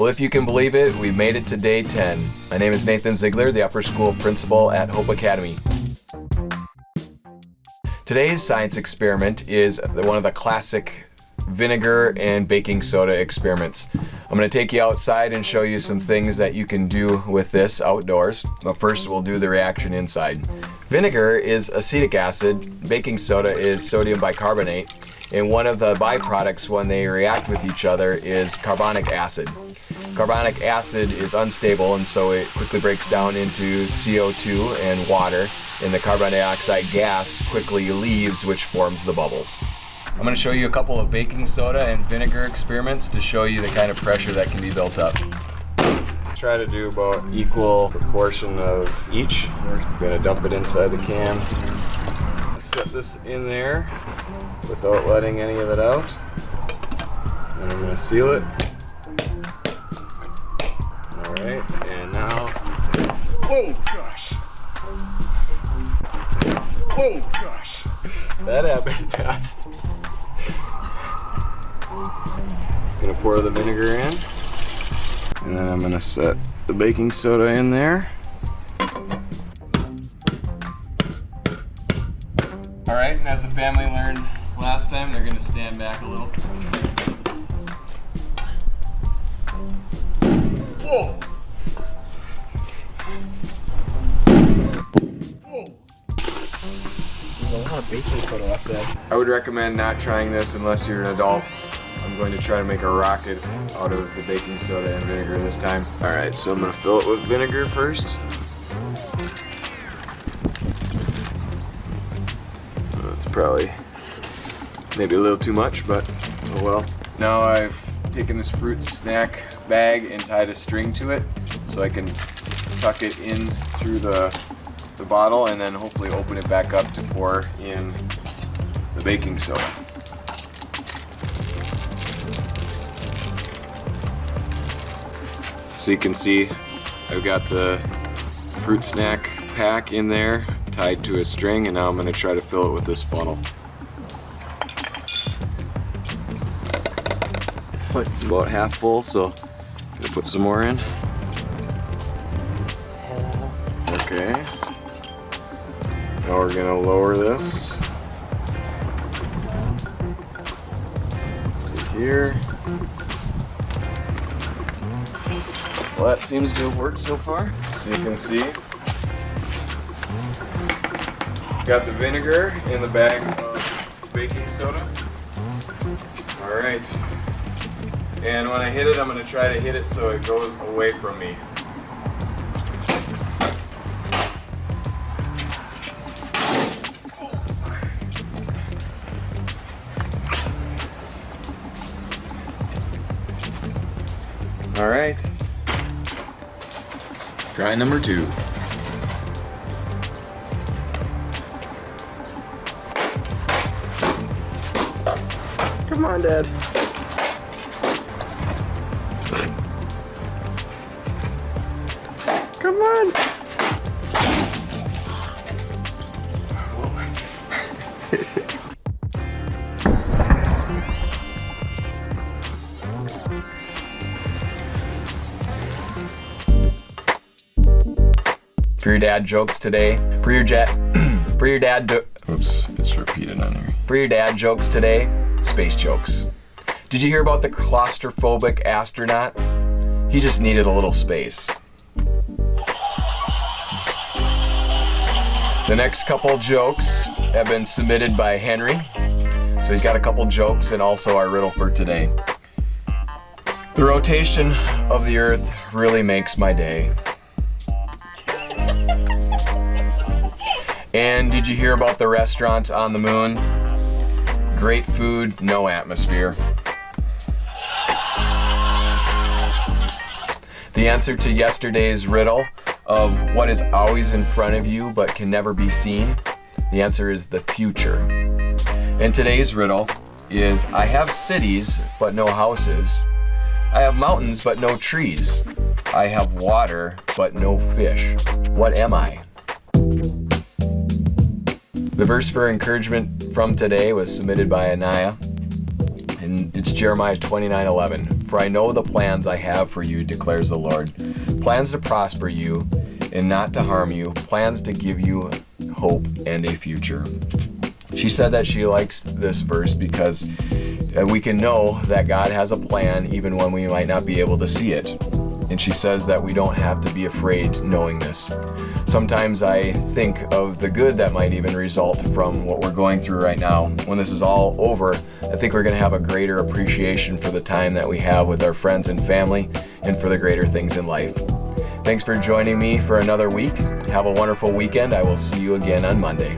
Well, if you can believe it, we've made it to day 10. My name is Nathan Ziegler, the upper school principal at Hope Academy. Today's science experiment is one of the classic vinegar and baking soda experiments. I'm going to take you outside and show you some things that you can do with this outdoors. But first we'll do the reaction inside. Vinegar is acetic acid, baking soda is sodium bicarbonate, and one of the byproducts when they react with each other is carbonic acid. Carbonic acid is unstable, and so it quickly breaks down into CO2 and water, and the carbon dioxide gas quickly leaves, which forms the bubbles. I'm going to show you a couple of baking soda and vinegar experiments to show you the kind of pressure that can be built up. Try to do about equal proportion of each. We're going to dump it inside the can. Set this in there without letting any of it out. And I'm going to seal it. Alright, and now, oh gosh! Oh gosh! That happened fast. Gonna pour the vinegar in, and then I'm gonna set the baking soda in there. Alright, and as the family learned last time, they're gonna stand back a little. Whoa! Whoa! There's a lot of baking soda left there. I would recommend not trying this unless you're an adult. I'm going to try to make a rocket out of the baking soda and vinegar this time. Alright, so I'm going to fill it with vinegar first. That's probably maybe a little too much, but oh well. Now I've taken this fruit snack bag and tied a string to it so I can tuck it in through the bottle and then hopefully open it back up to pour in the baking soda. So you can see I've got the fruit snack pack in there tied to a string, and now I'm going to try to fill it with this funnel. It's about half full, so I'm gonna put some more in. Okay. Now we're gonna lower this to here. Well, that seems to have worked so far. So you can see, got the vinegar in the bag of baking soda. All right. And when I hit it, I'm going to try to hit it so it goes away from me. All right. Try number 2. Come on, Dad. Come on! For your dad jokes today, for your dad oops, it's repeated on here. For your dad jokes today, space jokes. Did you hear about the claustrophobic astronaut? He just needed a little space. The next couple jokes have been submitted by Henry. So he's got a couple jokes and also our riddle for today. The rotation of the earth really makes my day. And did you hear about the restaurant on the moon? Great food, no atmosphere. The answer to yesterday's riddle of what is always in front of you but can never be seen, the answer is the future. And today's riddle is, I have cities but no houses. I have mountains but no trees. I have water but no fish. What am I? The verse for encouragement from today was submitted by Anaya, and it's Jeremiah 29:11. For I know the plans I have for you, declares the Lord. Plans to prosper you and not to harm you, plans to give you hope and a future. She said that she likes this verse because we can know that God has a plan even when we might not be able to see it. And she says that we don't have to be afraid knowing this. Sometimes I think of the good that might even result from what we're going through right now. When this is all over, I think we're going to have a greater appreciation for the time that we have with our friends and family and for the greater things in life. Thanks for joining me for another week. Have a wonderful weekend. I will see you again on Monday.